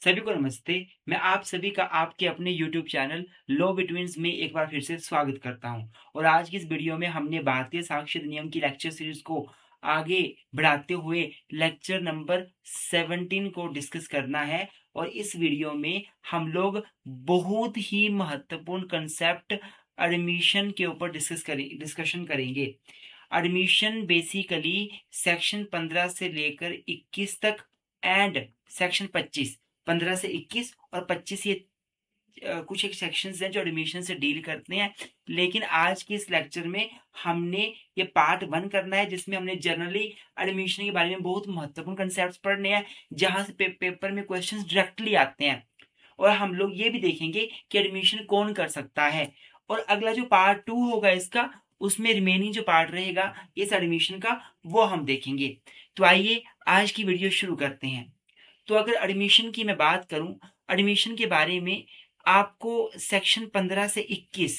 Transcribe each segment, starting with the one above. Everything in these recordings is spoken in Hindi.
सभी को नमस्ते। मैं आप सभी का आपके अपने यूट्यूब चैनल लॉ बिटवीन्स में एक बार फिर से स्वागत करता हूं। और आज की इस वीडियो में हमने भारतीय साक्ष्य अधिनियम की लेक्चर सीरीज को आगे बढ़ाते हुए लेक्चर नंबर 17 को डिस्कस करना है। और इस वीडियो में हम लोग बहुत ही महत्वपूर्ण कंसेप्ट एडमिशन के ऊपर डिस्कशन करेंगे। एडमिशन बेसिकली सेक्शन 15 से लेकर 21 तक एंड सेक्शन 25, 15 से 21 और 25 ये कुछ एक सेक्शंस हैं जो एडमिशन से डील करते हैं। लेकिन आज के इस लेक्चर में हमने ये पार्ट 1 करना है, जिसमें हमने जनरली एडमिशन के बारे में बहुत महत्वपूर्ण कंसेप्ट पढ़ने हैं, जहां से पेपर में क्वेश्चंस डायरेक्टली आते हैं। और हम लोग ये भी देखेंगे कि एडमिशन कौन कर सकता है। और अगला जो पार्ट 2 होगा इसका, उसमें रिमेनिंग जो पार्ट रहेगा इस एडमिशन का, वो हम देखेंगे। तो आइए आज की वीडियो शुरू करते हैं। तो अगर एडमिशन की मैं बात करूं, एडमिशन के बारे में आपको सेक्शन 15 से 21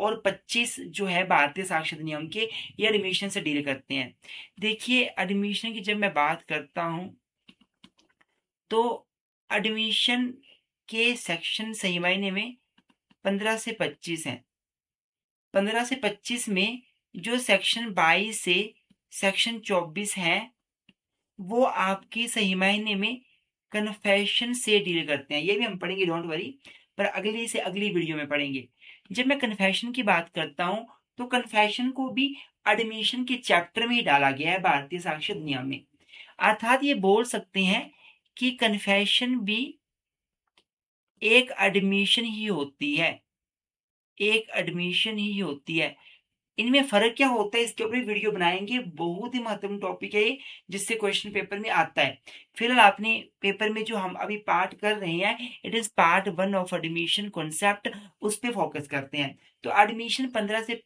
और 25 जो है भारतीय साक्षरता नियम के, ये एडमिशन से डील करते हैं। देखिए, एडमिशन की जब मैं बात करता हूं तो एडमिशन के सेक्शन सही मायने में 15 से 25 हैं। 15 से 25 में जो सेक्शन 22 से सेक्शन 24 है, वो आपकी सही मायने में कन्फेशन से डील करते हैं। ये भी हम पढ़ेंगे, डोंट वरी, पर अगली से अगली वीडियो में पढ़ेंगे। जब मैं कन्फेशन की बात करता हूं तो कन्फेशन को भी एडमिशन के चैप्टर में ही डाला गया है भारतीय साक्षरता नियम में। अर्थात ये बोल सकते हैं कि कन्फेशन भी एक एडमिशन ही होती है, एक एडमिशन ही होती है। इनमें फ़र्क क्या होता है, इसके ऊपर एक वीडियो बनाएँगे। बहुत ही महत्वपूर्ण टॉपिक है ये, जिससे क्वेश्चन पेपर में आता है। फिलहाल आपने पेपर में जो हम अभी पार्ट कर रहे हैं, it is part 1 of admission concept, उस पे फ़ोकस करते हैं। तो एडमिशन 15 से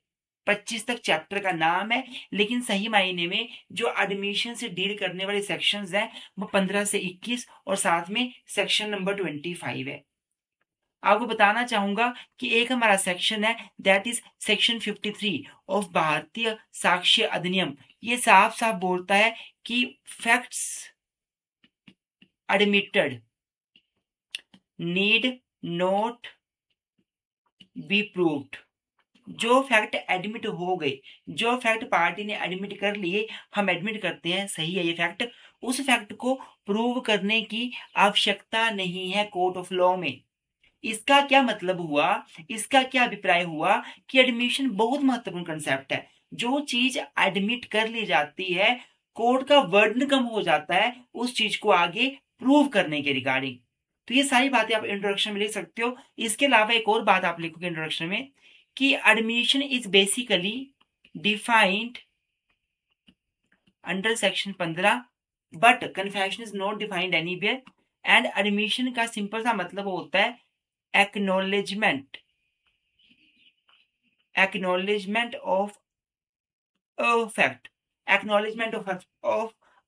25 तक चैप्टर का नाम है, लेकिन सही मायने में जो एडमिशन से डील करने वाले सेक्शंस हैं, वो 15 से 21 और साथ में सेक्शन नंबर 25 है। आपको बताना चाहूंगा कि एक हमारा सेक्शन है, दैट इज सेक्शन 53 ऑफ भारतीय साक्ष्य अधिनियम। ये साफ साफ बोलता है कि facts admitted need not be proved. जो फैक्ट एडमिट हो गए, जो फैक्ट पार्टी ने एडमिट कर लिए, हम एडमिट करते हैं सही है ये फैक्ट, उस फैक्ट को प्रूव करने की आवश्यकता नहीं है कोर्ट ऑफ लॉ में। इसका क्या मतलब हुआ, इसका क्या अभिप्राय हुआ कि एडमिशन बहुत महत्वपूर्ण कंसेप्ट है। जो चीज एडमिट कर ली जाती है, कोर्ट का वर्डन कम हो जाता है उस चीज को आगे प्रूव करने के रिगार्डिंग। तो ये सारी बातें आप इंट्रोडक्शन में लिख सकते हो। इसके अलावा एक और बात आप लिखोगे इंट्रोडक्शन में कि admission is basically defined under section 15 but confession is not defined anywhere. And admission का सिंपल सा मतलब होता है acknowledgement of a fact, acknowledgement of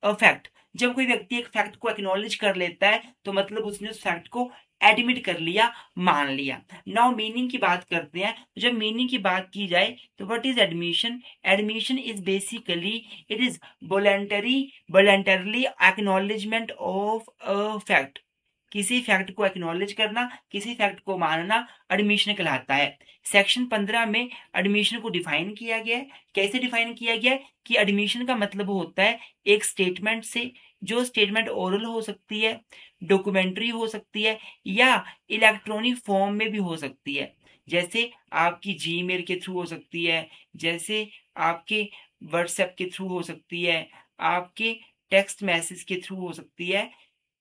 a fact। जब कोई व्यक्ति एक फैक्ट को एक्नॉलेज कर लेता है तो मतलब उसने उस फैक्ट को एडमिट कर लिया, मान लिया। नाउ मीनिंग की बात करते हैं। तो जब मीनिंग की बात की जाए तो what is admission? Admission is basically it is voluntarily acknowledgement of a fact. किसी फैक्ट को एक्नॉलेज करना, किसी फैक्ट को मानना एडमिशन कहलाता है। सेक्शन 15 में एडमिशन को डिफाइन किया गया है। कैसे डिफाइन किया गया है कि एडमिशन का मतलब होता है एक स्टेटमेंट से, जो स्टेटमेंट ओरल हो सकती है, डॉक्यूमेंट्री हो सकती है, या इलेक्ट्रॉनिक फॉर्म में भी हो सकती है। जैसे आपकी जीमेल के थ्रू हो सकती है, जैसे आपके व्हाट्सएप के थ्रू हो सकती है, आपके टेक्स्ट मैसेज के थ्रू हो सकती है,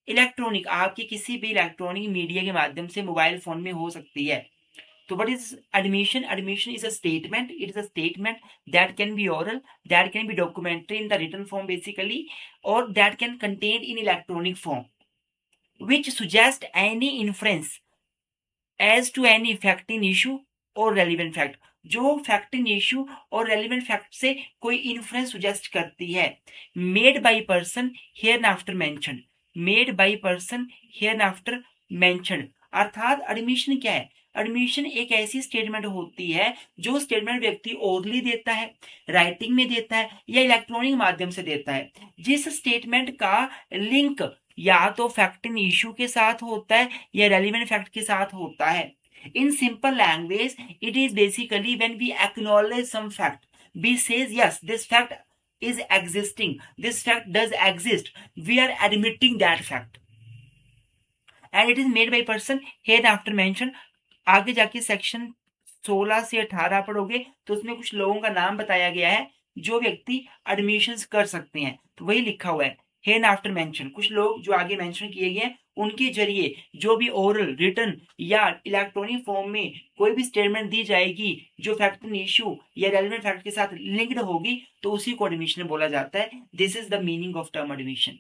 इलेक्ट्रॉनिक आपके किसी भी इलेक्ट्रॉनिक मीडिया के माध्यम से मोबाइल फोन में हो सकती है। तो what is admission? Admission is a statement, it is a statement that can be oral, that can be documentary in the written form basically, or that can contain in electronic form, which suggest any inference as to any fact in issue or relevant fact। जो फैक्ट इन इश्यू और रेलिवेंट फैक्ट से कोई इन्फ्लुएंस सुजेस्ट करती है। Made by person here after mention, made by person here after mention. अर्थात एडमिशन क्या है? एडमिशन एक ऐसी स्टेटमेंट होती है जो स्टेटमेंट व्यक्ति ओरली देता है, राइटिंग में देता है, या इलेक्ट्रॉनिक माध्यम से देता है, जिस स्टेटमेंट का लिंक या तो फैक्ट इन इशू के साथ होता है या रेलिवेंट फैक्ट के साथ होता है। In simple language it is basically when we acknowledge some fact, we says yes this fact is existing, this fact does exist, we are admitting that fact and it is made by person hereafter mentioned। आगे जाके सेक्शन 16 से 18 पढ़ोगे तो उसमें कुछ लोगों का नाम बताया गया है जो व्यक्ति एडमिशंस कर सकते हैं, तो वही लिखा हुआ है हेन आफ्टर मेंशन। कुछ लोग जो आगे मेंशन किए गए हैं उनके जरिए जो भी ओरल, रिटन या इलेक्ट्रॉनिक फॉर्म में कोई भी स्टेटमेंट दी जाएगी जो फैक्ट इन इशू या रेलेवेंट फैक्ट के साथ लिंक्ड होगी तो उसी को एडमिशन बोला जाता है। This is the meaning of term admission.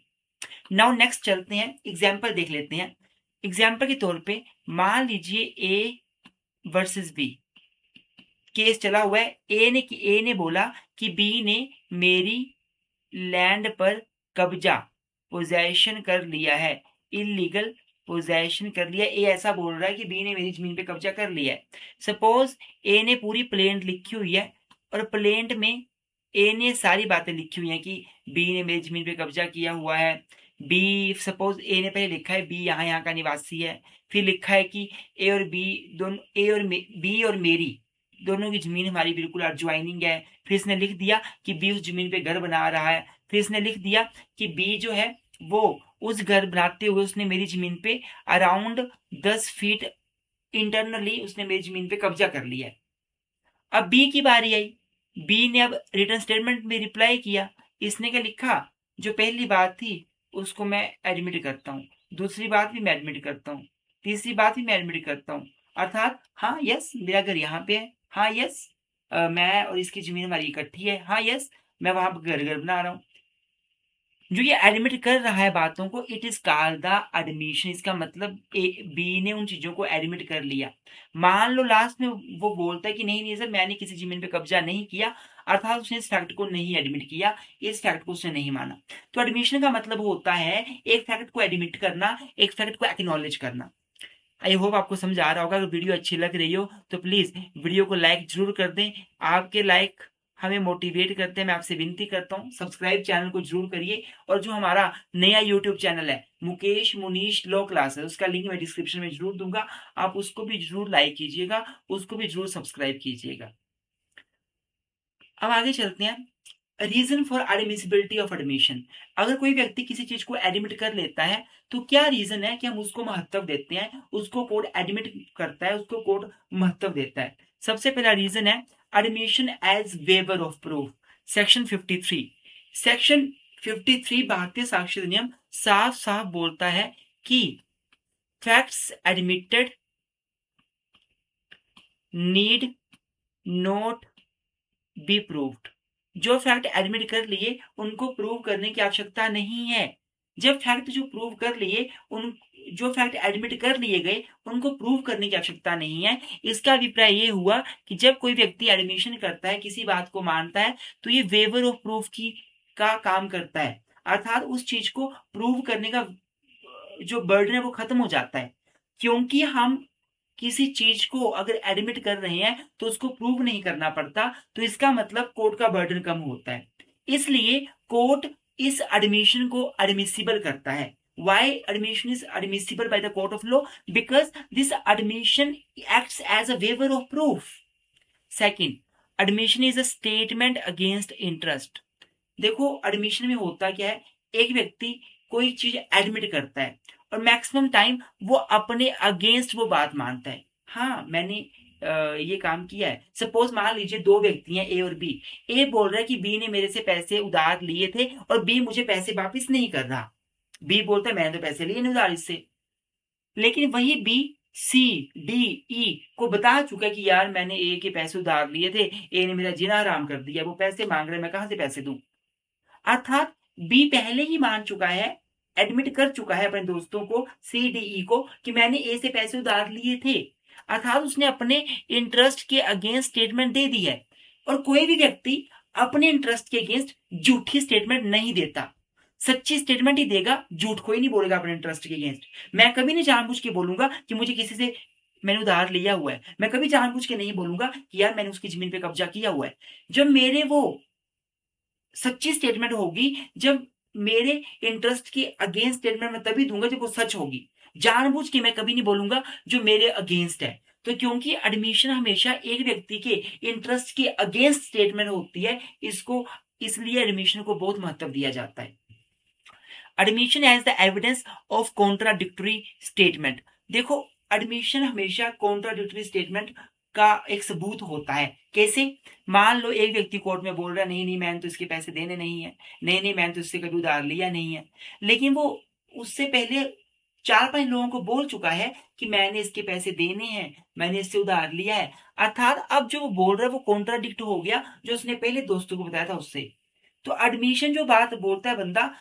Now next चलते हैं, एग्जाम्पल देख लेते हैं। एग्जाम्पल के तौर पे मान लीजिए ए वर्सेस बी केस चला हुआ है। ए ने बोला कि बी ने मेरी लैंड पर कब्जा, पोजेशन कर लिया है, इलीगल पोजेशन कर लिया। ए ऐसा बोल रहा है कि बी ने मेरी जमीन पे कब्जा कर लिया है। सपोज ए ने पूरी प्लेंट लिखी हुई है और प्लेंट में ए ने सारी बातें लिखी हुई हैं कि बी ने मेरी जमीन पे कब्जा किया हुआ है। बी, सपोज ए ने पहले लिखा है बी यहाँ का निवासी है, फिर लिखा है कि ए और बी दोनों, बी और मेरी दोनों की जमीन हमारी बिल्कुल एडजॉइनिंग है। फिर इसने लिख दिया कि बी उस जमीन पे घर बना रहा है। फिर इसने लिख दिया कि बी जो है वो उस घर बनाते हुए उसने मेरी जमीन पे अराउंड 10 फीट इंटरनली उसने मेरी जमीन पे कब्जा कर लिया है। अब बी की बारी आई। बी ने अब रिटर्न स्टेटमेंट में रिप्लाई किया। इसने क्या लिखा, जो पहली बात थी उसको मैं एडमिट करता हूँ, दूसरी बात भी मैं एडमिट करता हूँ, तीसरी बात भी मैं एडमिट करता हूँ। अर्थात हाँ यस मेरा घर यहाँ पे है, हाँ यस मैं और इसकी जमीन हमारी इकट्ठी है, हाँ यस मैं वहां पर घर घर बना रहा हूँ। जो ये एडमिट कर रहा है बातों को, it is called the admission. इसका मतलब बी ने उन चीजों को एडमिट कर लिया। मान लो लास्ट में वो बोलता है कि नहीं नहीं सर मैंने किसी जमीन पे कब्जा नहीं किया, अर्थात उसने इस फैक्ट को नहीं एडमिट किया, इस फैक्ट को उसने नहीं माना। तो एडमिशन का मतलब होता है एक फैक्ट को एडमिट करना, एक फैक्ट को एक्नॉलेज करना। आई होप आपको समझ आ रहा होगा। अगर वीडियो अच्छी लग रही हो तो प्लीज वीडियो को लाइक जरूर कर दें। आपके लाइक हमें मोटिवेट करते हैं। मैं आपसे विनती करता हूँ सब्सक्राइब चैनल को जरूर करिए। और जो हमारा नया यूट्यूब चैनल है मुकेश मुनीश लॉ क्लास है, उसका लिंक मैं डिस्क्रिप्शन में जरूर दूंगा, आप उसको भी जरूर लाइक कीजिएगा, उसको भी जरूर सब्सक्राइब कीजिएगा। अब आगे चलते हैं, reason for admissibility of admission. अगर कोई व्यक्ति किसी चीज को एडमिट कर लेता है तो क्या रीजन है कि हम उसको महत्व देते हैं, उसको कोर्ट एडमिट करता है, उसको कोर्ट महत्व देता है। सबसे पहला रीजन है admission as waiver of proof. Section 53, section 53 भारतीय साक्ष्य अधिनियम साफ साफ बोलता है कि facts admitted need not be proved. जो फैक्ट एडमिट कर लिए उनको प्रूव करने की आवश्यकता नहीं है। जब फैक्ट जो प्रूव कर लिए उन जो फैक्ट एडमिट कर लिए गए उनको प्रूव करने की आवश्यकता नहीं है। इसका अभिप्राय ये हुआ कि जब कोई व्यक्ति एडमिशन करता है, किसी बात को मानता है, तो ये वेवर ऑफ प्रूफ की का काम करता है, अर्थात उस चीज को प्रूव करने का जो बर्डन है वो खत्म हो जाता है। क्योंकि हम किसी चीज को अगर एडमिट कर रहे हैं तो उसको प्रूव नहीं करना पड़ता, तो इसका मतलब कोर्ट का बर्डन कम होता है। इसलिए कोर्ट इस एडमिशन को एडमिसिबल करता है। Why admission is admissible by the court of law? Because this admission acts as a waiver of proof. Second, admission is a statement against interest. देखो एडमिशन में होता क्या है, एक व्यक्ति कोई चीज एडमिट करता है और मैक्सिमम टाइम वो अपने अगेंस्ट वो बात मानता है। हाँ मैंने ये काम किया है। सपोज मान लीजिए दो व्यक्ति हैं ए और बी। ए बोल रहा है कि बी ने मेरे से पैसे उधार लिए थे और बी मुझे पैसे वापस नहीं कर रहा। बी बोलता है मैंने तो पैसे लिए नहीं उधार इससे, लेकिन वही बी सी डी ई को बता चुका है कि यार मैंने ए के पैसे उधार लिए थे, ए ने मेरा जीना हराम कर दिया, वो पैसे मांग रहे हैं, मैं कहां से पैसे दूं। अर्थात बी पहले ही मान चुका है, एडमिट कर चुका है अपने दोस्तों को सी डी ई को कि मैंने ए से पैसे उधार लिए थे, अर्थात उसने अपने इंटरेस्ट के अगेंस्ट स्टेटमेंट दे दी है। और कोई भी व्यक्ति अपने इंटरेस्ट के अगेंस्ट झूठी स्टेटमेंट नहीं देता, सच्ची स्टेटमेंट ही देगा, झूठ कोई नहीं बोलेगा अपने इंटरेस्ट के अगेंस्ट। मैं कभी नहीं जानबूझ के बोलूंगा कि मुझे किसी से मैंने उधार लिया हुआ है, मैं कभी जानबूझ के नहीं बोलूंगा कि यार मैंने उसकी जमीन पे कब्जा किया हुआ है। जब मेरे वो सच्ची स्टेटमेंट होगी, जब मेरे इंटरेस्ट के अगेंस्ट स्टेटमेंट मैं तभी दूंगा जब वो सच होगी। जानबूझ के मैं कभी नहीं बोलूंगा जो मेरे अगेंस्ट है। तो क्योंकि एडमिशन हमेशा एक व्यक्ति के इंटरेस्ट के अगेंस्ट स्टेटमेंट होती है, इसको इसलिए एडमिशन को बहुत महत्व दिया जाता है। Admission as the evidence of contradictory statement. देखो, एडमिशन हमेशा कॉन्ट्राडिक्टरी स्टेटमेंट का एक सबूत होता है। कैसे? मान लो एक व्यक्ति कोर्ट में बोल रहा है नहीं नहीं मैंने तो इसके पैसे देने नहीं है, नहीं नहीं मैंने तो इससे कभी उधार लिया नहीं है, लेकिन वो उससे पहले 4-5 लोगों को बोल चुका है कि मैंने इसके पैसे देने हैं, मैंने इससे उधार लिया है। अर्थात अब जो वो बोल रहा है वो कॉन्ट्राडिक्ट हो गया जो उसने पहले दोस्तों को बताया था उससे। तो एडमिशन जो बात बोलता है बंदा,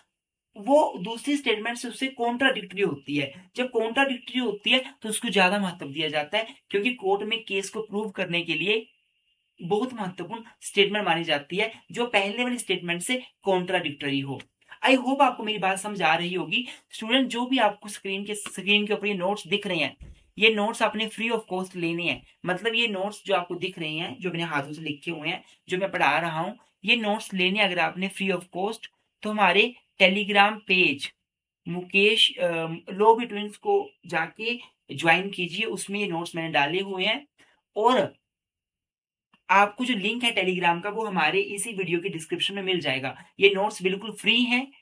वो दूसरी स्टेटमेंट से उससे कॉन्ट्राडिक्टरी होती है। जब कॉन्ट्राडिक्टरी होती है तो उसको ज्यादा महत्व दिया जाता है, क्योंकि कोर्ट में केस को प्रूव करने के लिए बहुत महत्वपूर्ण स्टेटमेंट मानी जाती है जो पहले वाली स्टेटमेंट से कॉन्ट्राडिक्टरी हो। आई होप आपको मेरी बात समझ आ रही होगी। स्टूडेंट, जो भी आपको स्क्रीन के ऊपर ये नोट्स दिख रहे हैं, ये नोट्स आपने फ्री ऑफ कॉस्ट लेने हैं। मतलब ये नोट्स जो आपको दिख रहे हैं, जो मैंने हाथों से लिखे हुए हैं, जो मैं पढ़ा रहा हूँ, ये नोट्स लेने अगर आपने फ्री ऑफ कॉस्ट, तो हमारे टेलीग्राम पेज मुकेश लो बिटवीन्स को जाके ज्वाइन कीजिए। उसमें ये नोट्स मैंने डाले हुए हैं, और आपको जो लिंक है टेलीग्राम का वो हमारे इसी वीडियो के डिस्क्रिप्शन में मिल जाएगा। ये नोट्स बिल्कुल फ्री हैं।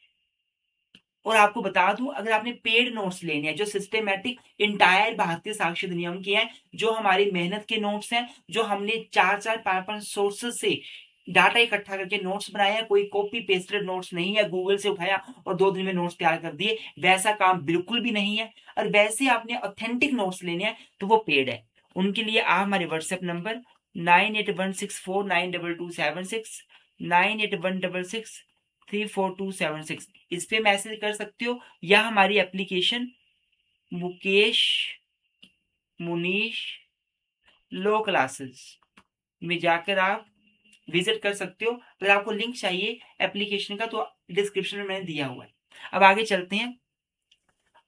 और आपको बता दूं, अगर आपने पेड नोट्स लेने हैं जो सिस्टेमेटिक इंटायर भारतीय साक्ष्य अधिनियम के हैं, जो हमारी मेहनत के नोट्स हैं, जो हमने 4-4 5-5 सोर्सेज से डाटा इकट्ठा करके नोट्स बनाए हैं, कोई कॉपी पेस्टेड नोट्स नहीं है गूगल से उठाया और 2 दिन में नोट्स तैयार कर दिए, वैसा काम बिल्कुल भी नहीं है। और वैसे आपने ऑथेंटिक नोट्स लेने हैं तो वो पेड है। उनके लिए आप हमारे व्हाट्सएप नंबर 9816492276, 9816634276, इस पे मैसेज कर सकते हो, या हमारी एप्लीकेशन मुकेश मुनीश लो क्लासेस में जाकर आप विजिट कर सकते हो। अगर आपको लिंक चाहिए एप्लीकेशन का तो डिस्क्रिप्शन में मैंने दिया हुआ है। अब आगे चलते हैं।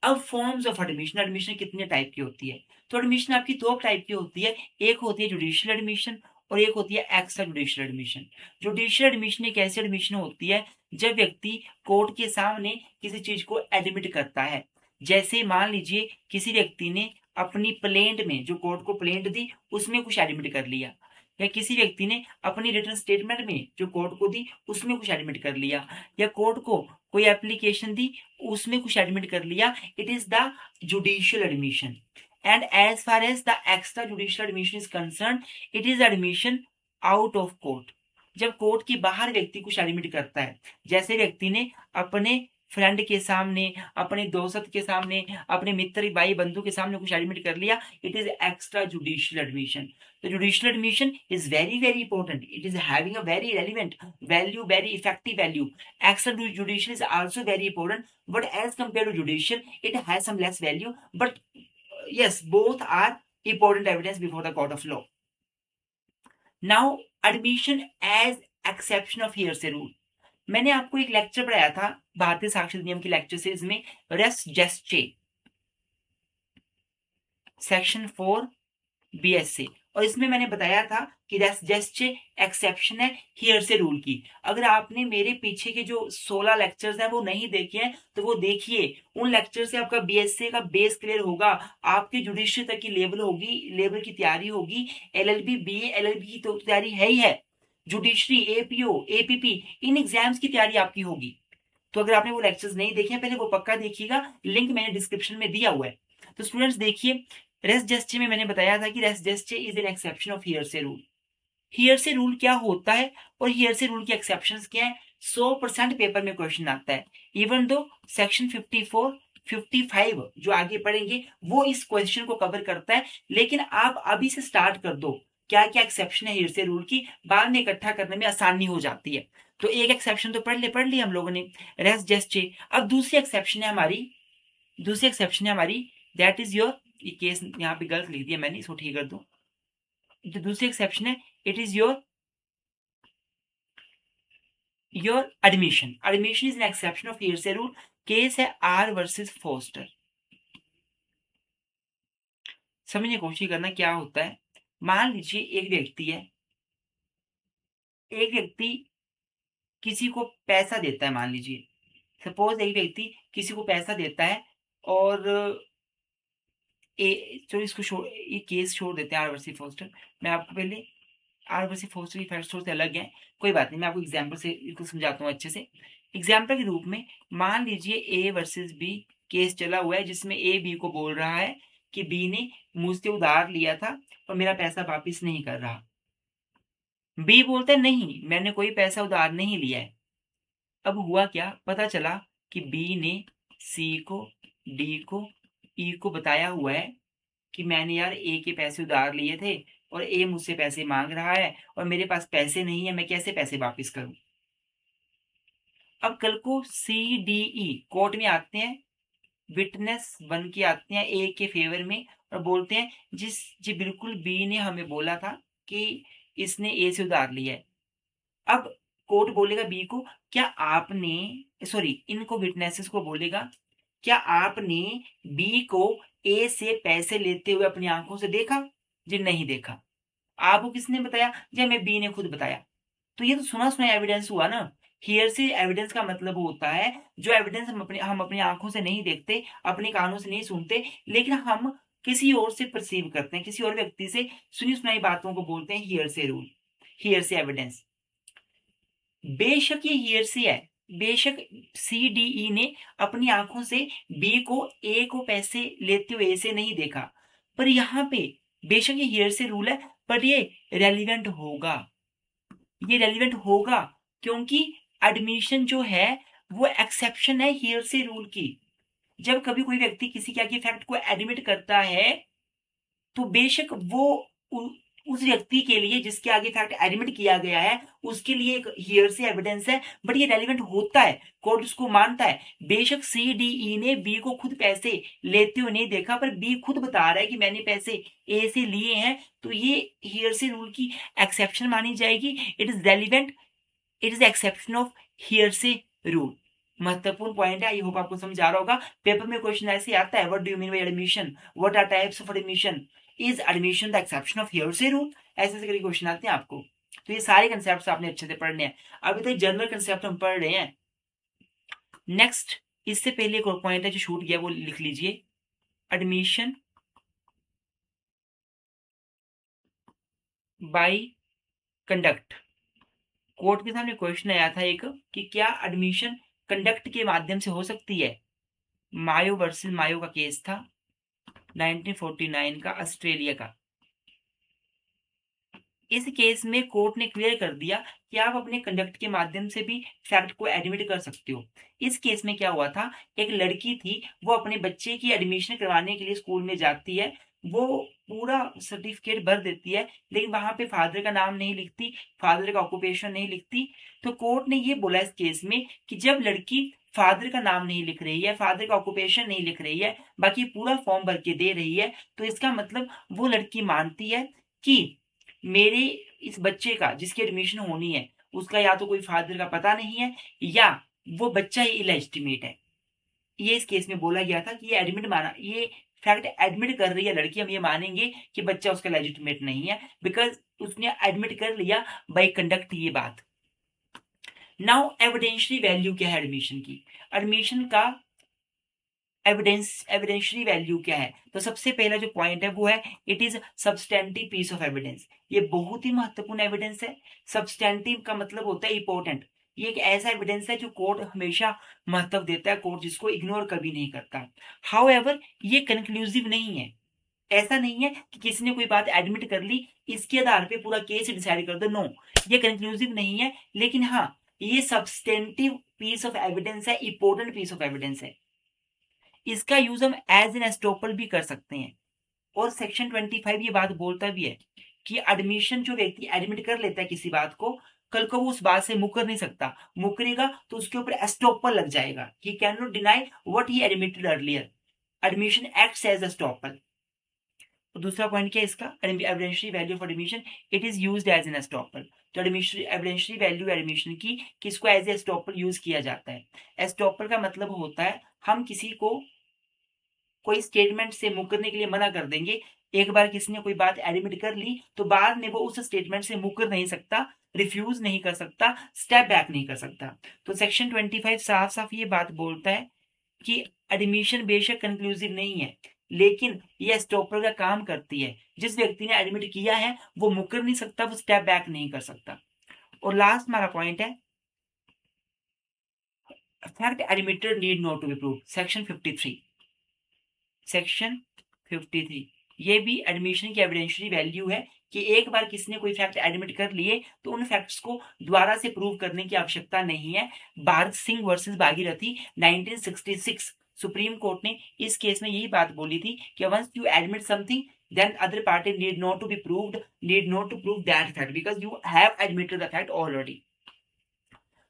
अब फॉर्म्स ऑफ एडमिशन, एडमिशन कितने टाइप की होती है? तो एडमिशन आपकी 2 टाइप की होती है। एक होती है जुडिशियल एडमिशन और एक होती है extra judicial admission. Judicial admission एक ऐसी एडमिशन होती है जब व्यक्ति कोर्ट के सामने किसी चीज को एडमिट करता है। जैसे मान लीजिए किसी व्यक्ति ने अपनी प्लेंट में जो कोर्ट को प्लेंट दी उसमें कुछ एडमिट कर लिया, या किसी व्यक्ति ने अपनी रिटर्न स्टेटमेंट में जो कोर्ट को दी उसमें कुछ एडमिट कर लिया, या कोर्ट को कोई एप्लीकेशन दी उसमें कुछ एडमिट कर लिया, it is the judicial admission. And as far as the extra judicial admission is concern, it is admission out of court. जब कोर्ट के बाहर व्यक्ति कुछ एडमिट करता है, जैसे व्यक्ति ने अपने फ्रेंड के सामने, अपने दोस्त के सामने, अपने मित्र भाई बंधु के सामने कुछ एडमिट कर लिया, it is extra judicial admission. The judicial admission is very very important. It is having a very relevant value, very effective value. Extrajudicial is also very important, but as compared to judicial, it has some less value. But yes, both are important evidence before the court of law. Now, admission as exception of hearsay rule. मैंने आपको एक लेक्चर पढ़ाया था भारतीय साक्ष्य अधिनियम की लेक्चर सीरीज में, रेस जेस्चे सेक्शन 4 BSA, और इसमें मैंने बताया था कि जस्ट एक्सेप्शन है हियरसे रूल की। अगर आपने मेरे पीछे के जो 16 लेक्चर्स हैं वो नहीं देखे हैं तो वो देखिए। उन लेक्चर से आपका BSA का बेस क्लियर होगा, आपकी जुडिशरी तक की लेवल होगी, लेवल की तैयारी होगी। LLB BA LLB की तो तैयारी है ही है, जुडिशरी APO APP इन एग्जाम्स की तैयारी आपकी होगी। तो अगर आपने वो लेक्चर्स नहीं देखे हैं पहले वो पक्का देखिएगा, लिंक मैंने डिस्क्रिप्शन में दिया हुआ है। तो स्टूडेंट्स देखिए, रेस जेस्चे में मैंने बताया था कि res gestae is an exception of hearsay rule. Hearsay rule क्या होता है और हियरसे रूल की एक्सेप्शंस क्या है, 100% पेपर में क्वेश्चन आता है। इवन दो सेक्शन 54 55 जो आगे पढ़ेंगे वो इस क्वेश्चन को कवर करता है, लेकिन आप अभी से स्टार्ट कर दो क्या क्या एक्सेप्शन है हियरसे रूल की, बाद में इकट्ठा करने में आसानी हो जाती है। तो एक एक्सेप्शन तो पढ़ ली हम लोगों ने, रेस जेस्चे। अब दूसरी एक्सेप्शन है हमारी, दैट इज योर, ये केस यहाँ पे गलत लिख दिया मैंने, इसको ठीक कर दूं। जो दूसरी एक्सेप्शन है, it is your admission. Admission is an exception of hearsay rule. Case है R वर्सेस फोस्टर। समझने की कोशिश करना क्या होता है। मान लीजिए एक व्यक्ति किसी को पैसा देता है, मान लीजिए सपोज एक व्यक्ति किसी को पैसा देता है और चलो इसको छोड़, ये केस छोड़ देते हैं आर फोस्टर। मैं आपको पहले आर फोस्टर की फैक्ट थोड़े से अलग है, कोई बात नहीं, मैं आपको एग्जाम्पल से इसको समझाता हूँ अच्छे से। एग्जाम्पल के रूप में मान लीजिए ए वर्सेस बी केस चला हुआ है, जिसमें ए बी को बोल रहा है कि बी ने मुझसे उधार लिया था और मेरा पैसा वापिस नहीं कर रहा। बी बोलता है नहीं, मैंने कोई पैसा उधार नहीं लिया है। अब हुआ क्या, पता चला कि बी ने सी को, डी को, ई को बताया हुआ है कि मैंने यार ए के पैसे उधार लिए थे और ए मुझसे पैसे मांग रहा है और मेरे पास पैसे नहीं है, मैं कैसे पैसे वापस करूं। अब कल को सी डी ई कोर्ट में आते हैं, विटनेस बन के आते हैं ए के फेवर में और बोलते हैं जी बिल्कुल बी ने हमें बोला था कि इसने ए से उधार लिया है। अब कोर्ट बोलेगा बी को, क्या आपने, सॉरी इनको विटनेसेस को बोलेगा, क्या आपने बी को ए से पैसे लेते हुए अपनी आंखों से देखा? जी नहीं देखा। आपको किसने बताया? जी हमें बी ने खुद बताया। तो ये तो सुना सुना एविडेंस हुआ ना। हियरसे एविडेंस का मतलब होता है जो एविडेंस हम अपनी आंखों से नहीं देखते, अपने कानों से नहीं सुनते, लेकिन हम किसी और से परसीव करते हैं, किसी और व्यक्ति से सुनी सुनाई बातों को बोलते हैं हियरसे रूल, हियरसे एविडेंस। बेशक ये हियरसे है, बेशक सी डी ई ने अपनी आंखों से बी को ए को पैसे लेते हुए ए से नहीं देखा, पर यहाँ पे बेशक ये हियरसे रूल है, पर ये रेलिवेंट होगा, ये रेलिवेंट होगा क्योंकि एडमिशन जो है वो एक्सेप्शन है हियरसे रूल की। जब कभी कोई व्यक्ति किसी के आगे फैक्ट को एडमिट करता है तो बेशक वो उस व्यक्ति के लिए जिसके आगे फैक्ट एडमिट किया गया है उसके लिए एक हियरसे एविडेंस है, बट ये रेलिवेंट होता है, कोर्ट उसको मानता है। बेशक सी डी ई ने बी को खुद पैसे लेते हुए नहीं देखा, पर बी खुद बता रहा है कि मैंने पैसे ए से लिए हैं, तो ये हियरसे रूल की एक्सेप्शन मानी जाएगी। It is relevant, it is exception of hearsay rule. महत्वपूर्ण पॉइंट है, आई होप आपको समझ आ रहा होगा। पेपर में क्वेश्चन ऐसे आता है, what do you mean by admission, what are types of admission, is admission the exception of hearsay rule, ऐसे ऐसे करके क्वेश्चन आते हैं आपको। तो ये सारे कंसेप्ट आपने अच्छे से पढ़ने हैं। अभी तक जनरल कंसेप्ट हम पढ़ रहे हैं। नेक्स्ट, इससे पहले एक और पॉइंट है जो छूट गया, वो लिख लीजिए, एडमिशन बाय कंडक्ट। कोर्ट के सामने क्वेश्चन आया था एक कि क्या एडमिशन कंडक्ट के माध्यम से हो सकती है। मायो वर्सेस मायो का केस था 1949 का, ऑस्ट्रेलिया का। इस केस में कोर्ट ने क्लियर कर दिया कि आप अपने कंडक्ट के माध्यम से भी फैक्ट को एडमिट कर सकते हो। इस केस में क्या हुआ था, एक लड़की थी, वो अपने बच्चे की एडमिशन करवाने के लिए स्कूल में जाती है, वो पूरा सर्टिफिकेट भर देती है, लेकिन वहां पे फादर का नाम नहीं लिखती, फादर का ऑक्यूपेशन नहीं लिखती। तो कोर्ट ने ये बोला इस केस में कि जब लड़की फादर का नाम नहीं लिख रही है, फादर का ऑक्यूपेशन नहीं लिख रही है, बाकी पूरा फॉर्म भर के दे रही है, तो इसका मतलब वो लड़की मानती है कि मेरे इस बच्चे का जिसकी एडमिशन होनी है उसका या तो कोई फादर का पता नहीं है या वो बच्चा ही इलेजिटिमेट है। ये इस केस में बोला गया था कि ये एडमिट माना, ये फैक्ट एडमिट कर रही है लड़की, हम ये मानेंगे कि बच्चा उसका लेजिटिमेट नहीं है, बिकॉज उसने एडमिट कर लिया बाय कंडक्ट ये बात। नाउ एविडेंशियरी वैल्यू क्या है एडमिशन की, एडमिशन का एविडेंशियरी वैल्यू क्या है। तो सबसे पहला जो पॉइंट है वो है it is substantive piece of evidence. ये बहुत ही महत्वपूर्ण एविडेंस है। सब्सटेंटिव का मतलब होता है इंपॉर्टेंट। ये एक ऐसा एविडेंस है जो कोर्ट हमेशा महत्व देता है, कोर्ट जिसको इग्नोर कभी नहीं करता। हाउएवर ये कंक्लूसिव नहीं है, ऐसा नहीं है कि किसी ने कोई बात एडमिट कर ली इसके आधार पे पूरा केस डिसाइड कर दो, नो, ये कंक्लूसिव नहीं है, लेकिन हाँ ये सब्सटेंटिव पीस ऑफ एविडेंस है, इंपॉर्टेंट पीस ऑफ एविडेंस है। इसका यूज हम एज एन एस्टोपल भी कर सकते हैं, और सेक्शन 25 ये बात बोलता भी है कि एडमिशन जो व्यक्ति एडमिट कर लेता है किसी बात को, कल को वो उस बात से मुकर नहीं सकता, मुकरेगा तो उसके ऊपर एस्टोपल लग जाएगा, he can not deny what he admitted earlier, admission acts as estoppel. तो दूसरा पॉइंट क्या है इसका, evidentiary value of admission, it is used as an estoppel. तो एविडेंशियरी वैल्यू एडमिशन की किसको एज एस्टोपल यूज किया जाता है। एस्टोपल का मतलब होता है हम किसी को कोई स्टेटमेंट से मुकरने के लिए मना कर देंगे, एक बार किसी ने कोई बात एडमिट कर ली तो बाद में वो उस स्टेटमेंट से मुकर नहीं सकता, रिफ्यूज नहीं कर सकता, स्टेप बैक नहीं कर सकता। तो सेक्शन 25 साफ साफ ये बात बोलता है कि एडमिशन बेशक कंक्लूसिव नहीं है, लेकिन यह स्टॉपर का काम करती है। जिस व्यक्ति ने एडमिट किया है वो मुकर नहीं सकता, वो स्टेप बैक नहीं कर सकता। और लास्ट हमारा पॉइंट है fact admitted need not to be proved, section 53। Section 53 ये भी एडमिशन की एविडेंशियरी वैल्यू है कि एक बार किसी ने कोई फैक्ट एडमिट कर लिए तो उन फैक्ट्स को दोबारा से प्रूव करने की आवश्यकता नहीं है। Bharat Singh versus Bhagirathi 1966 supreme court ने इस केस में यही बात बोली थी कि once you admit something then other party need not to be proved, need not to prove that fact because you have admitted the fact already।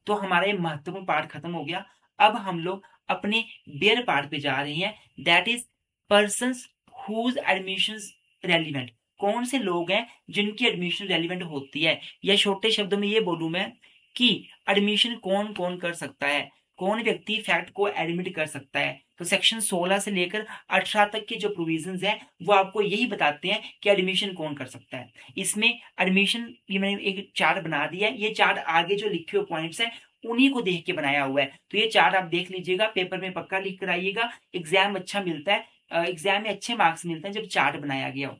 तो हमारा ये महत्वपूर्ण पार्ट खत्म हो गया। अब हम लोग अपने बेयर पार्ट पे जा रहे हैं, that is persons whose admissions relevant. कौन से लोग हैं जिनकी एडमिशन रेलिवेंट होती है, या छोटे शब्दों में ये बोलूं मैं कि एडमिशन कौन कौन कर सकता है, कौन व्यक्ति फैक्ट को एडमिट कर सकता है। तो सेक्शन 16 से लेकर 18 तक के जो प्रोविजंस हैं वो आपको यही बताते हैं कि एडमिशन कौन कर सकता है। इसमें एडमिशन, ये मैंने एक चार्ट बना दिया है, ये चार्ट आगे जो लिखे हुए पॉइंट्स हैं उन्हीं को देख के बनाया हुआ है। तो ये चार्ट आप देख लीजिएगा, पेपर में पक्का लिख कर आइएगा। एग्जाम अच्छा मिलता है, एग्जाम में अच्छे मार्क्स मिलते हैं जब चार्ट बनाया गया हो।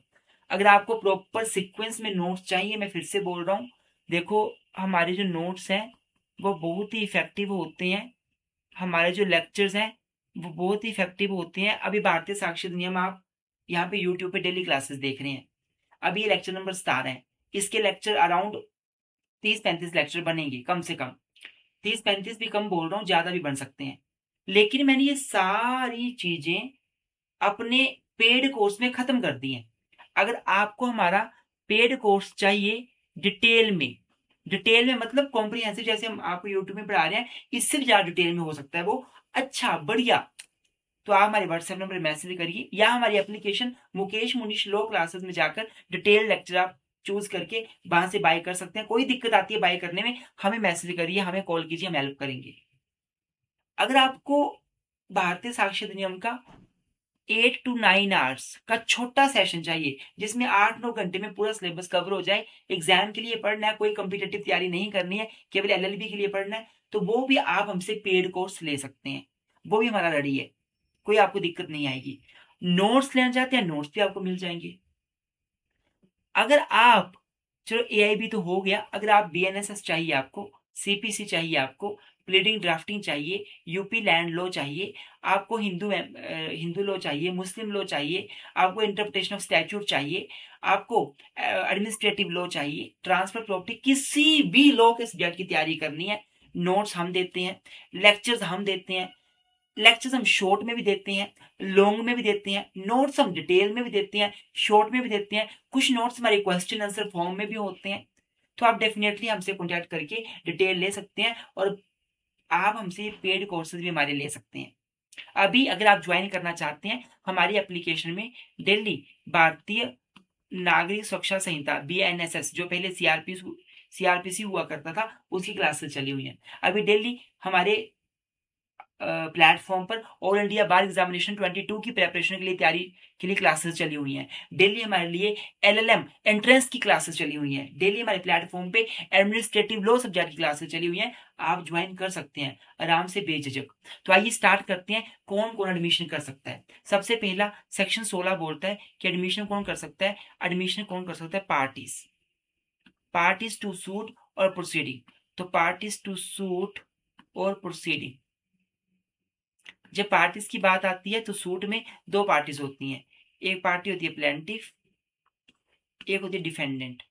अगर आपको प्रॉपर सिक्वेंस में नोट्स चाहिए, मैं फिर से बोल रहा हूँ, देखो हमारे जो नोट्स हैं वो बहुत ही इफेक्टिव होते हैं, हमारे जो लेक्चर्स हैं वो बहुत ही इफेक्टिव होते हैं। अभी भारतीय साक्षर नियम आप यहाँ पे यूट्यूब पे डेली क्लासेस देख रहे हैं, अभी ये लेक्चर नंबर 17 है। इसके लेक्चर अराउंड 30-35 लेक्चर बनेंगे कम से कम, 30-35 भी कम बोल रहा हूँ, ज्यादा भी बन सकते हैं। लेकिन मैंने ये सारी चीजें अपने पेड कोर्स में खत्म कर दी हैं। अगर आपको हमारा पेड कोर्स चाहिए डिटेल में मतलब कॉम्प्रिहेंसिव, जैसे हम आपको यूट्यूब में पढ़ा रहे हैं, इससे भी ज्यादा डिटेल में हो सकता है वो अच्छा बढ़िया, तो आप हमारे व्हाट्सएप नंबर मैसेज करिए या हमारी एप्लीकेशन मुकेश मुनीश लो क्लासेस में जाकर डिटेल लेक्चर आप चूज करके वहां से बाय कर सकते हैं। कोई दिक्कत आती है बाय करने में, हमें मैसेज करिए, हमें कॉल कीजिए, हम हेल्प करेंगे। अगर आपको भारतीय साक्षर अधिनियम का 8 to 9 आवर्स का छोटा सेशन चाहिए जिसमें 8-9 घंटे में पूरा सिलेबस कवर हो जाए, एग्जाम के लिए पढ़ना है, कोई कॉम्पिटेटिव तैयारी नहीं करनी है, केवल एलएलबी के लिए पढ़ना है, तो वो भी आप हमसे पेड कोर्स ले सकते हैं, वो भी हमारा रेडी है, कोई आपको दिक्कत नहीं आएगी। नोट्स लेना चाहते हैं, नोट्स भी आपको मिल जाएंगे। अगर आप, चलो एआईबी तो हो गया, अगर आप बीएनएसएस चाहिए, आपको सीपीसी चाहिए, आपको प्लीडिंग ड्राफ्टिंग चाहिए, यूपी लैंड लॉ चाहिए, आपको हिंदू लॉ चाहिए, मुस्लिम लॉ चाहिए, आपको इंटरप्रिटेशन ऑफ स्टैट्यूट चाहिए, आपको एडमिनिस्ट्रेटिव लॉ चाहिए, ट्रांसफर प्रॉपर्टी, किसी भी लॉ के सब्जेक्ट की तैयारी करनी है, नोट्स हम देते हैं, लेक्चर्स हम देते हैं। लेक्चर्स हम शॉर्ट में भी देते हैं, लॉन्ग में भी देते हैं, नोट्स हम डिटेल में भी देते हैं, शॉर्ट में भी देते हैं, कुछ नोट्स हमारे क्वेश्चन आंसर फॉर्म में भी होते हैं। तो आप डेफिनेटली हमसे कॉन्टैक्ट करके डिटेल ले सकते हैं और आप हमसे पेड कोर्सेज भी हमारे ले सकते हैं। अभी अगर आप ज्वाइन करना चाहते हैं हमारी एप्लीकेशन में, दिल्ली भारतीय नागरिक सुरक्षा संहिता बीएनएसएस, जो पहले सीआरपीसी हुआ करता था, उसकी क्लासेस चली हुई हैं। अभी दिल्ली हमारे प्लेटफॉर्म पर ऑल इंडिया बार एग्जामिनेशन 22 की प्रेपरेशन के लिए तैयारी के लिए क्लासेस चली हुई हैं। डेली हमारे लिए एलएलएम एंट्रेंस की क्लासेस चली हुई हैं। डेली हमारे प्लेटफॉर्म पे एडमिनिस्ट्रेटिव लॉ सब्जेक्ट की क्लासेस चली हुई हैं, आप ज्वाइन कर सकते हैं आराम से बेझिझक। तो आइए स्टार्ट करते हैं, कौन कौन एडमिशन कर सकता है। सबसे पहला सेक्शन 16 बोलता है कि एडमिशन कौन कर सकता है, एडमिशन कौन कर सकता है, पार्टीज टू सूट और प्रोसीडिंग। तो पार्टीज टू सूट और प्रोसीडिंग, जब पार्टीज की बात आती है तो सूट में दो पार्टीज होती हैं, एक पार्टी होती है प्लेंटिफ, एक होती है डिफेंडेंट।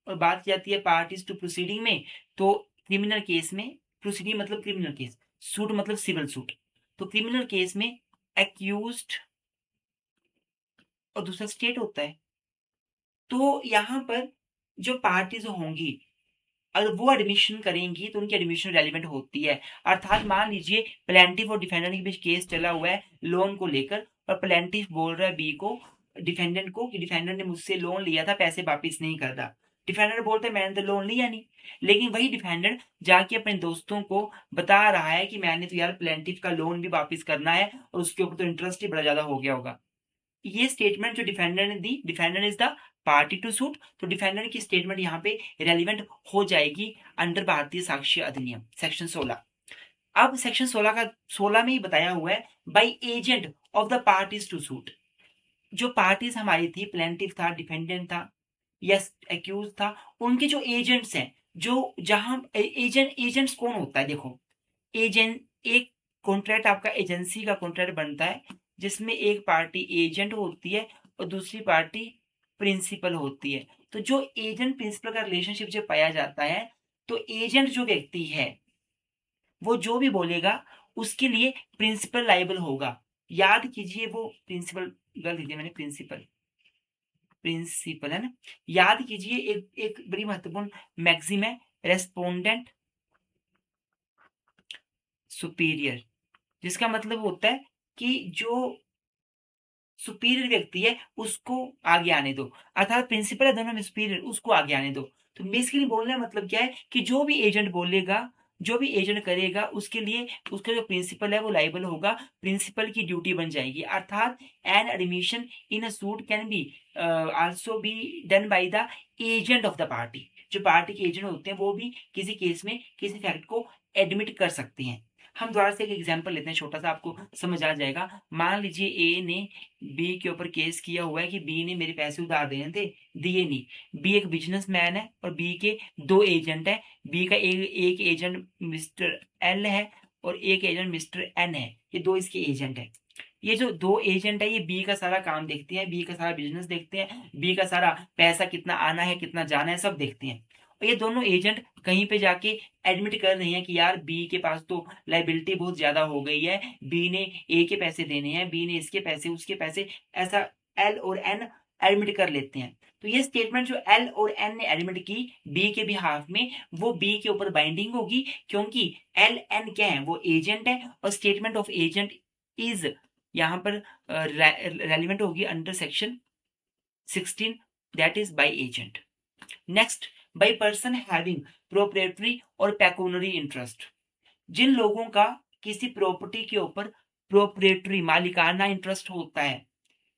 और बात की जाती है पार्टीज टू प्रोसीडिंग में, तो क्रिमिनल केस में, प्रोसीडिंग मतलब क्रिमिनल केस, सूट मतलब सिविल सूट, तो क्रिमिनल केस में एक्यूज्ड और दूसरा स्टेट होता है। तो यहाँ पर जो पार्टीज होंगी अगर वो एडमिशन करेंगी तो उनकी एडमिशन रेलिवेंट होती है। अर्थात मान लीजिए प्लेंटिफ और डिफेंडेंट के बीच केस चला हुआ है लोन को लेकर, और प्लेंटिफ बोल रहा है बी को, डिफेंडेंट को, कि डिफेंडेंट ने मुझसे लोन लिया था, पैसे वापिस नहीं कर रहा। डिफेंडेंट बोलता है मैंने तो लोन लिया नहीं, लेकिन वही डिफेंडेंट जाके अपने दोस्तों को बता रहा है कि मैंने तो यार प्लेंटिफ का लोन भी वापिस करना है और उसके ऊपर तो इंटरेस्ट ही बड़ा ज्यादा हो गया होगा। ये स्टेटमेंट जो डिफेंडर ने दी, defender is the party to suit, तो डिफेंडर की स्टेटमेंट यहाँ पे रेलिवेंट हो जाएगी अंडर भारतीय साक्ष्य अधिनियम सेक्शन 16। अब सेक्शन 16 का 16 में ही बताया हुआ है by agent of the parties to suit. जो पार्टीज हमारी थी, प्लेंटिफ था, डिफेंडेंट था या एक्यूज था, उनके जो एजेंट्स हैं, जो जहां एजेंट्स कौन होता है, देखो एजेंट, एक कॉन्ट्रैक्ट आपका एजेंसी का कॉन्ट्रैक्ट बनता है जिसमें एक पार्टी एजेंट होती है और दूसरी पार्टी प्रिंसिपल होती है। तो जो एजेंट प्रिंसिपल का रिलेशनशिप जब पाया जाता है, तो एजेंट जो व्यक्ति है वो जो भी बोलेगा उसके लिए प्रिंसिपल लाइबल होगा। याद कीजिए, वो प्रिंसिपल, गलत लिख दिया मैंने, प्रिंसिपल, प्रिंसिपल है ना। याद कीजिए, एक एक बड़ी महत्वपूर्ण मैक्सिम है, रेस्पोंडेंट सुपीरियर, जिसका मतलब होता है कि जो सुपीरियर व्यक्ति है उसको आगे आने दो, अर्थात प्रिंसिपल है दोनों में सुपीरियर, उसको आगे आने दो। तो बेसिकली बोलने का मतलब क्या है कि जो भी एजेंट बोलेगा, जो भी एजेंट करेगा, उसके लिए उसका जो प्रिंसिपल है वो लाइबल होगा, प्रिंसिपल की ड्यूटी बन जाएगी। अर्थात an admission in a suit can be also be done by the agent of the party. जो पार्टी के एजेंट होते हैं वो भी किसी केस में किसी फैक्ट को एडमिट कर सकते हैं। हम दोबारा से एक एग्जाम्पल लेते हैं, छोटा सा, आपको समझ आ जाएगा। मान लीजिए ए ने बी के ऊपर केस किया हुआ है कि बी ने मेरे पैसे उधार देने थे, दिए नहीं। बी एक बिजनेसमैन है और बी के दो एजेंट है। बी का एक एजेंट मिस्टर एल है और एक एजेंट मिस्टर एन है। ये दो इसके एजेंट है। ये जो दो एजेंट है ये बी का सारा काम देखते हैं, बी का सारा बिजनेस देखते हैं, बी का सारा पैसा कितना आना है कितना जाना है सब देखते हैं। और ये दोनों एजेंट कहीं पे जाके एडमिट कर रहे हैं कि यार बी के पास तो लाइबिलिटी बहुत ज्यादा हो गई है, बी ने ए के पैसे देने हैं, बी ने इसके पैसे उसके पैसे, ऐसा एल और एन एडमिट कर लेते हैं। तो ये स्टेटमेंट जो एल और एन ने एडमिट की बी के बिहाफ में, वो बी के ऊपर बाइंडिंग होगी, क्योंकि एल एन क्या है, वो एजेंट है और स्टेटमेंट ऑफ एजेंट इज यहाँ पर रेलिवेंट होगी under section 16, that is by agent. Next, by person having proprietary और पेक्यूनरी इंटरेस्ट। जिन लोगों का किसी प्रॉपर्टी के ऊपर प्रोप्रिएटरी मालिकाना इंटरेस्ट होता है,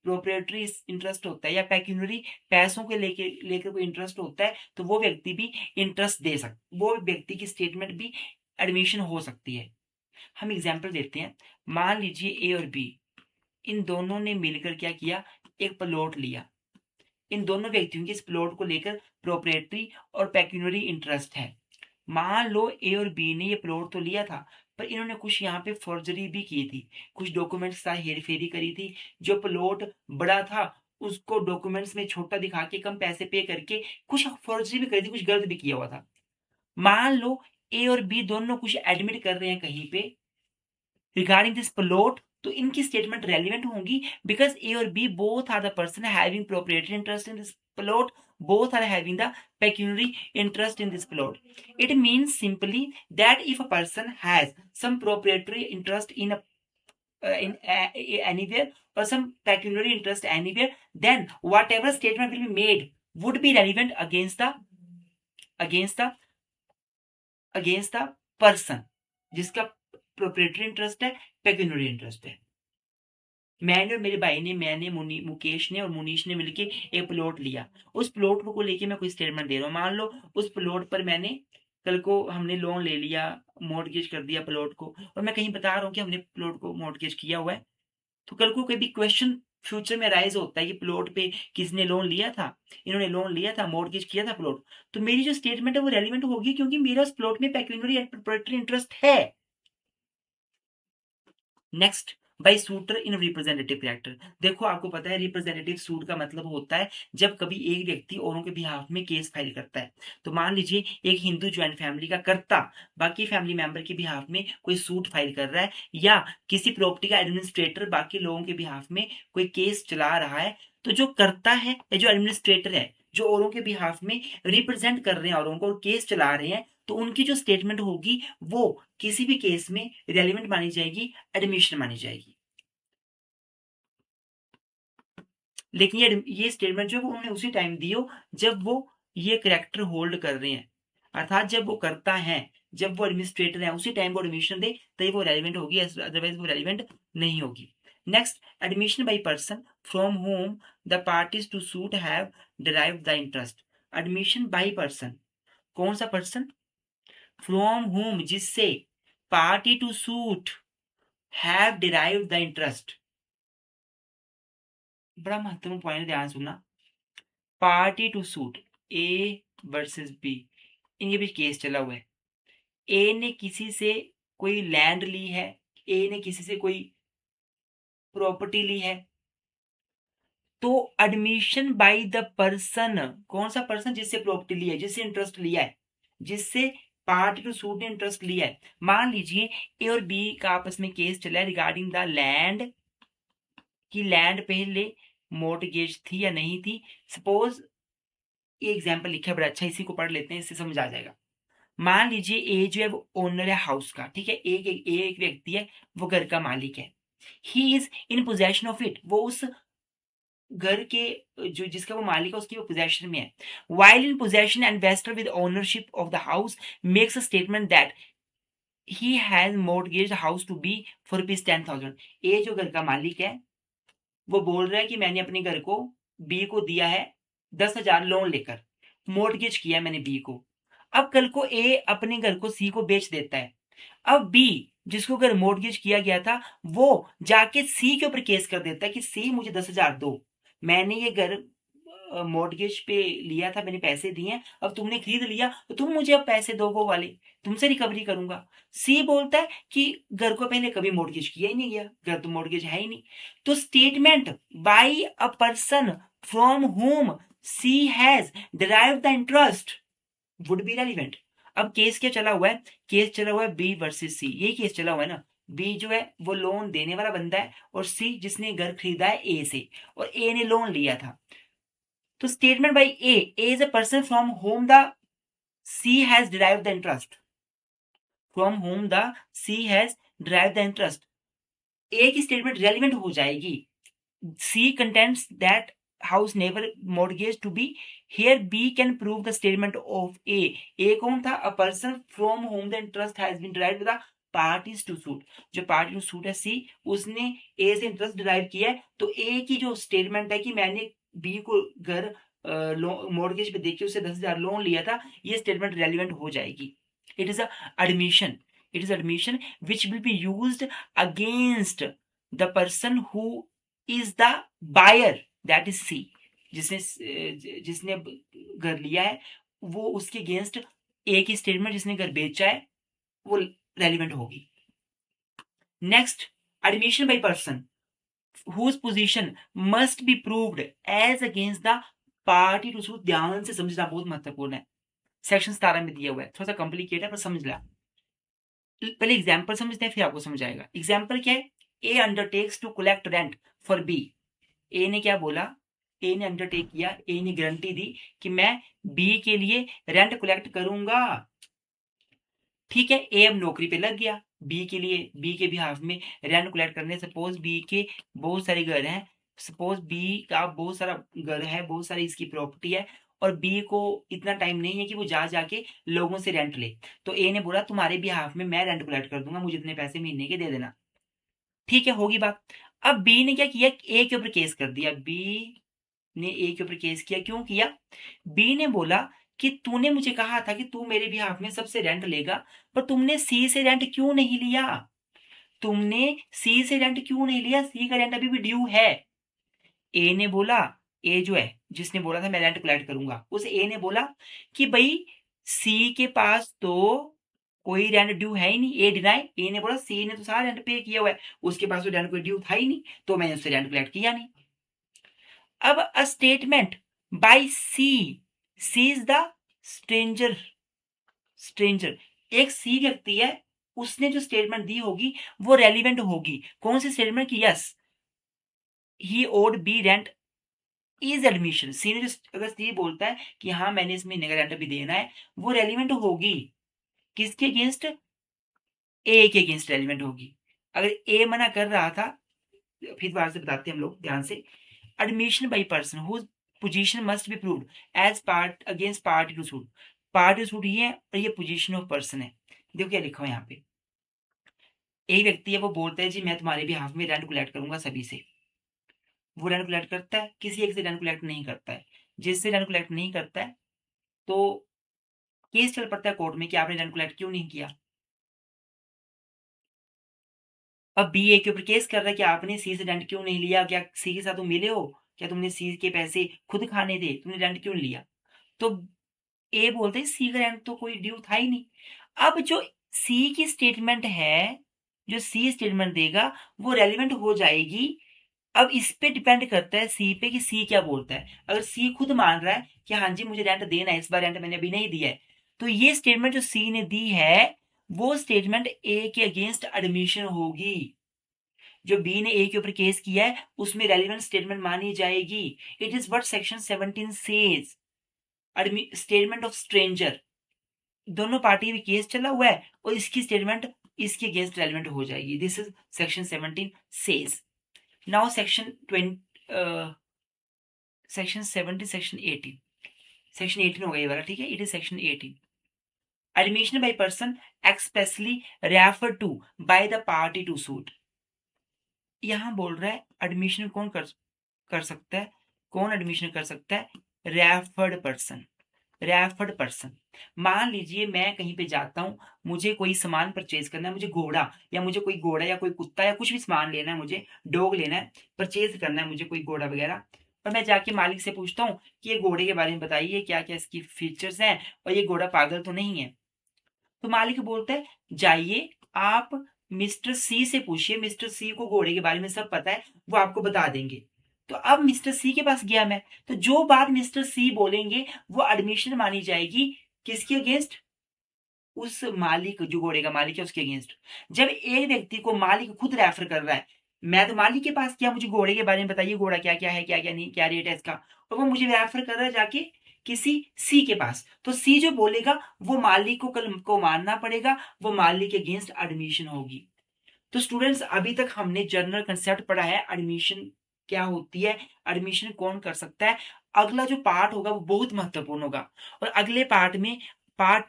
प्रोप्रिएटरी इंटरेस्ट होता है, या पेक्यूनरी पैसों के लेकर कोई इंटरेस्ट होता है, तो वो व्यक्ति भी इंटरेस्ट दे सकता, वो व्यक्ति की स्टेटमेंट भी एडमिशन हो सकती है। हम एग्जाम्पल देते हैं। मान लीजिए ए और बी, इन दोनों ने मिलकर क्या किया, एक प्लॉट लिया। इन दोनों व्यक्तियों के इस प्लॉट को लेकर प्रोप्रिएटरी और पेक्यूनरी इंटरेस्ट है। मान लो ए और बी ने ये प्लॉट तो लिया था, पर इन्होंने कुछ यहाँ पे फॉर्जरी भी की थी, कुछ डॉक्यूमेंट्स का हेरफेरी करी थी। जो प्लॉट बड़ा था उसको डॉक्यूमेंट्स में छोटा दिखा के कम पैसे पे करके कुछ फॉर्जरी भी करी थी, कुछ गलत भी किया हुआ था। मान लो ए और बी दोनों कुछ एडमिट कर रहे हैं कहीं पे रिगार्डिंग दिस प्लॉट, तो इनकी स्टेटमेंट रेलिवेंट होंगी, बिकॉज ए और B both are the person having proprietary interest in this plot, both are having the pecuniary interest in this plot. It means simply that if a person has some proprietary interest in anywhere or some pecuniary interest anywhere, then whatever statement will be made would be relevant against the against the person जिसका प्रोप्रिएटरी इंटरेस्ट है, पेक्यूनरी इंटरेस्ट है। मैंने और मेरे भाई ने, मैंने मुकेश ने और मुनीश ने मिलके एक प्लॉट लिया। उस प्लॉट को लेके मैं कोई स्टेटमेंट दे रहा हूँ। मान लो उस प्लॉट पर मैंने कल को हमने लोन ले लिया, मॉर्गेज कर दिया प्लॉट को, और मैं कहीं बता रहा हूँ कि हमने प्लॉट को मॉर्गेज किया हुआ है। तो कल को कभी क्वेश्चन फ्यूचर में राइज होता है कि प्लॉट पे किसने लोन लिया था, इन्होंने लोन लिया था, मॉर्गेज किया था प्लॉट, तो मेरी जो स्टेटमेंट है वो रेलिवेंट होगी, क्योंकि मेरा उस प्लॉट में पेक्यूनरी एंड प्रोप्राइटरी इंटरेस्ट है। Next, by sweater in representative character. देखो आपको पता है रिप्रेजेंटेटिव सूट का मतलब होता है जब कभी एक व्यक्ति औरों के बिहाफ में केस फाइल करता है। तो मान लीजिए एक हिंदू ज्वाइंट फैमिली का कर्ता बाकी फैमिली मेंबर के बिहाफ में कोई सूट फाइल कर रहा है, या किसी प्रॉपर्टी का एडमिनिस्ट्रेटर बाकी लोगों के बिहाफ में कोई केस चला रहा है, तो जो कर्ता है या जो एडमिनिस्ट्रेटर है, जो औरों के बिहाफ में रिप्रेजेंट कर रहे हैं औरों को और केस चला रहे हैं, तो उनकी जो स्टेटमेंट होगी वो किसी भी केस में रेलिवेंट मानी जाएगी, एडमिशन मानी जाएगी। लेकिन ये स्टेटमेंट जो है वो उन्होंने उसी टाइम दी हो जब वो ये करेक्टर होल्ड कर रहे हैं, अर्थात जब वो करता है, जब वो एडमिनिस्ट्रेटर है, उसी टाइम वो एडमिशन दे तभी वो रेलिवेंट होगी, अदरवाइज वो रेलिवेंट नहीं होगी। Next, admission by person from whom the parties to suit have derive the interest. Admission by person, कौन सा पर्सन? फ्रॉम होम, जिससे, party to suit have derive the interest. बड़ा महत्वपूर्ण पॉइंट, ध्यान सुनना। Party to suit, A versus B, इनके बीच केस चला हुआ है। ए ने किसी से कोई लैंड ली है, ए ने किसी से कोई प्रॉपर्टी ली है, तो एडमिशन बाय द पर्सन, कौन सा पर्सन? जिससे प्रॉपर्टी ली है, जिससे इंटरेस्ट लिया है, जिससे पार्टी टू सूट ने इंटरेस्ट लिया है। मान लीजिए ए और बी का आपस में केस चला है रिगार्डिंग द लैंड, कि लैंड पहले मॉर्टगेज थी या नहीं थी। सपोज, ये एग्जाम्पल लिखा है बड़ा अच्छा, इसी को पढ़ लेते हैं, इससे समझ आ जाएगा। मान लीजिए ए जो है वो ओनर है हाउस का, ठीक है, एक व्यक्ति है, वो घर का मालिक है। He is in possession of it, वो उस घर के, जो जिसका वो मालिक है उसकी वो पोजेशन में है। While in possession, investor with ownership of the house makes a statement that he has mortgage house to be for rupees 10,000। A जो घर का मालिक है वो बोल रहा है कि मैंने अपने घर को बी को दिया है 10,000 लोन लेकर, मॉर्टगेज किया है मैंने बी को। अब कल को ए अपने घर को सी को बेच देता है। अब बी, जिसको घर मॉर्टगेज किया गया था, वो जाके सी के ऊपर केस कर देता है कि सी मुझे 10,000 दो, मैंने ये घर मॉर्टगेज पे लिया था, मैंने पैसे दिए हैं, अब तुमने खरीद लिया तो तुम मुझे अब पैसे दो वो वाले, तुमसे रिकवरी करूंगा। सी बोलता है कि घर को पहले कभी मॉर्टगेज किया ही नहीं गया, घर तो मॉर्टगेज है ही नहीं। तो statement by a person from whom C has derived the interest would be relevant. अब केस क्या चला हुआ है? केस चला हुआ है बी वर्सेस सी, यही केस चला हुआ है ना। बी जो है वो लोन देने वाला बंदा है, और सी जिसने घर खरीदा है ए से, और ए ने लोन लिया था। तो statement by A is a person from whom the C has derived the interest, from whom the C has derived the interest. A की स्टेटमेंट रेलिवेंट हो जाएगी। C contents that house never mortgage to be, here B can prove the statement of A। A कौन था? a person from whom the interest has been derived, the parties to suit। जो पार्टी टू सूट है सी, उसने ए से इंटरेस्ट डिराइव किया है, तो ए की जो स्टेटमेंट है कि मैंने बी को घर मॉर्गेज पे देके उससे 10,000 लोन लिया था, ये स्टेटमेंट रेलिवेंट हो जाएगी। It is admission, it is admission which will be used against the person who is the buyer, that is C. जिसने घर लिया है, वो उसके अगेंस्ट ए की स्टेटमेंट जिसने घर बेचा है वो रेलिवेंट होगी। Next, admission by person whose position must be proved as against the party to suit। ध्यान से समझना, बहुत महत्वपूर्ण है। सेक्शन 17 में दिया हुआ है, थोड़ा सा कॉम्प्लिकेट है पर समझ ला। पहले एग्जाम्पल समझते हैं फिर आपको समझ आएगा। एग्जाम्पल क्या है? A undertakes to collect rent for B. A ने क्या बोला? ए ने अंडरटेक किया, ए ने गारंटी दी कि मैं बी के लिए रेंट कलेक्ट करूंगा। ठीक है, ए अब नौकरी पे लग गया, बी के लिए, बी के बिहाफ में रेंट कलेक्ट करने। सपोज बी के बहुत सारे घर हैं, सपोज बी का बहुत सारा घर है, बहुत सारी इसकी प्रॉपर्टी है, और बी को इतना टाइम नहीं है कि वो जा जाके लोगों से रेंट ले। तो ए ने बोला तुम्हारे बिहाफ में मैं रेंट कलेक्ट कर दूंगा, मुझे इतने पैसे महीने के दे देना। ठीक है, होगी बात। अब बी ने क्या किया? ए के ऊपर केस कर दिया। बी ने ए के ऊपर केस किया। क्यों किया? बी ने बोला कि तूने मुझे कहा था कि तू मेरे बिहाफ में सबसे रेंट लेगा, पर तुमने सी से रेंट क्यों नहीं लिया? तुमने सी से रेंट क्यों नहीं लिया? सी का रेंट अभी भी ड्यू है। ए ने बोला, ए जो है जिसने बोला था मैं रेंट कलेक्ट करूंगा, उस ए ने बोला कि भाई सी के पास तो कोई रेंट ड्यू है ही नहीं। ए डिनाई, ए ने बोला सी ने तो सारा रेंट पे किया हुआ है, उसके पास तो रेंट कोई ड्यू था ही नहीं, तो मैंने उससे रेंट कलेक्ट किया नहीं। अब a statement by C says the stranger, stranger एक सी व्यक्ति है, उसने जो स्टेटमेंट दी होगी वो रेलिवेंट होगी। कौन सी स्टेटमेंट की? Yes, he owed B rent is admission. C ने अगर सी बोलता है कि हाँ मैंने इस महीने का रेंट भी देना है, वो रेलिवेंट होगी। किसके अगेंस्ट? ए के अगेंस्ट रेलिवेंट होगी। अगर ए मना कर रहा था, फिर बार से बताते हैं हम लोग ध्यान से। Admission by person whose position must be proved as part against party to suit. Party to suit ये है, और ये पोजीशन ऑफ पर्सन है। देखो क्या लिखा हुआ है यहाँ पे। एक व्यक्ति है, वो बोलता है जी मैं तुम्हारे बिहाफ में रेंट कलेक्ट करूंगा सभी से। वो रेंट कलेक्ट करता है, किसी एक से रेंट कलेक्ट नहीं करता है। जिससे रेंट कलेक्ट नहीं करता है, तो केस चल पड़ता है कोर्ट में कि आपने रेंट कलेक्ट क्यों नहीं किया। अब बी ए के ऊपर केस कर रहा है कि आपने सी से रेंट क्यों नहीं लिया, क्या सी के साथ तुम मिले हो, क्या तुमने सी के पैसे खुद खाने थे, तुमने रेंट क्यों नहीं लिया। तो ए बोलते हैं सी का रेंट तो कोई ड्यू था ही नहीं। अब जो सी की स्टेटमेंट है, जो सी स्टेटमेंट देगा, वो रेलिवेंट हो जाएगी। अब इस पे डिपेंड करता है सी पे कि सी क्या बोलता है। अगर सी खुद मान रहा है कि हाँ जी मुझे रेंट देना है, इस बार रेंट मैंने अभी नहीं दिया है, तो ये स्टेटमेंट जो सी ने दी है, वो स्टेटमेंट ए के अगेंस्ट एडमिशन होगी। जो बी ने ए के ऊपर केस किया है, उसमें रेलिवेंट स्टेटमेंट मानी जाएगी। It is what section 17 says, statement of stranger. दोनों पार्टी में केस चला हुआ है और इसकी स्टेटमेंट इसके अगेंस्ट रेलिवेंट हो जाएगी। This is section 17 says. Now section 20, section 70, section 18। Section 18 हो गया ये वाला, ठीक है। It is section 18। Admission by person expressly refer to by the party to suit. यहां बोल रहा है एडमिशन कौन कर सकता है, कौन एडमिशन कर सकता है, रेफर्ड पर्सन। रेफर्ड पर्सन, मान लीजिए मैं कहीं पे जाता हूँ, मुझे कोई सामान परचेज करना है, मुझे घोड़ा या मुझे कोई घोड़ा या कोई कुत्ता या कुछ भी सामान लेना है, मुझे डॉग लेना है, परचेज करना है मुझे कोई घोड़ा वगैरह। और मैं जाके मालिक से पूछता हूँ कि ये घोड़े के बारे में बताइए, क्या क्या इसकी फीचर्स हैं और ये घोड़ा पागल तो नहीं है। तो मालिक बोलता है जाइए आप मिस्टर सी से पूछिए, मिस्टर सी को घोड़े के बारे में सब पता है, वो आपको बता देंगे। तो अब मिस्टर सी के पास गया मैं, तो जो बात मिस्टर सी बोलेंगे वो एडमिशन मानी जाएगी। किसके अगेंस्ट, उस मालिक, जो घोड़े का मालिक है उसके अगेंस्ट। जब एक व्यक्ति को मालिक खुद रेफर कर रहा है, मैं तो मालिक के पास किया, मुझे घोड़े के बारे में बताइए, घोड़ा क्या क्या है, क्या क्या नहीं, क्या रेट है इसका, और वो मुझे रेफर कर रहा है जाके किसी सी के पास, तो सी जो बोलेगा वो मालिक को कल को मानना पड़ेगा, वो मालिक के अगेंस्ट एडमिशन होगी। तो स्टूडेंट्स, अभी तक हमने जनरल कंसेप्ट पढ़ा है, एडमिशन क्या होती है, एडमिशन कौन कर सकता है। अगला जो पार्ट होगा वो बहुत महत्वपूर्ण होगा, और अगले पार्ट में, पार्ट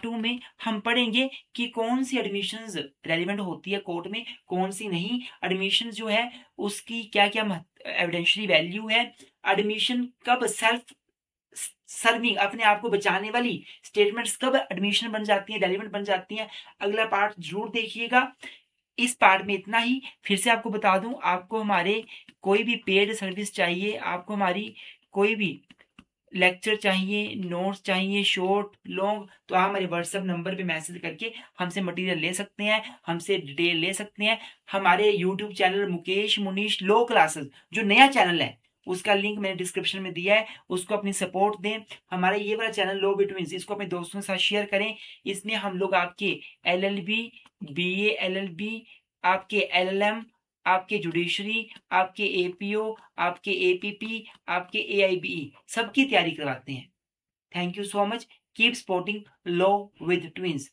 2 में हम पढ़ेंगे कि कौन सी एडमिशंस रेलिवेंट होती है कोर्ट में, कौन सी नहीं। एडमिशन जो है उसकी क्या क्या एविडेंशियरी वैल्यू है, एडमिशन कब सेल्फ सर्विंग, अपने आप को बचाने वाली स्टेटमेंट्स कब एडमिशन बन जाती हैं, रेलिवेंट बन जाती हैं। अगला पार्ट जरूर देखिएगा। इस पार्ट में इतना ही। फिर से आपको बता दूं, आपको हमारे कोई भी पेड सर्विस चाहिए, आपको हमारी कोई भी लेक्चर चाहिए, नोट्स चाहिए, शॉर्ट लॉन्ग, तो आप हमारे व्हाट्सएप नंबर पे मैसेज करके हमसे मटेरियल ले सकते हैं, हमसे डिटेल ले सकते हैं। हमारे यूट्यूब चैनल मुकेश मुनीश लो क्लासेस जो नया चैनल है, उसका लिंक मैंने डिस्क्रिप्शन में दिया है, उसको अपनी सपोर्ट दें। हमारा ये वाला चैनल लो बिटवीन्स, इसको अपने दोस्तों के साथ शेयर करें। इसमें हम लोग आपके LLB, BA LLB, आपके LLM, आपके जुडिशरी, आपके APO, आपके APP, आपके AIBE सबकी तैयारी करवाते हैं। Thank you so much. Keep sporting law with twins.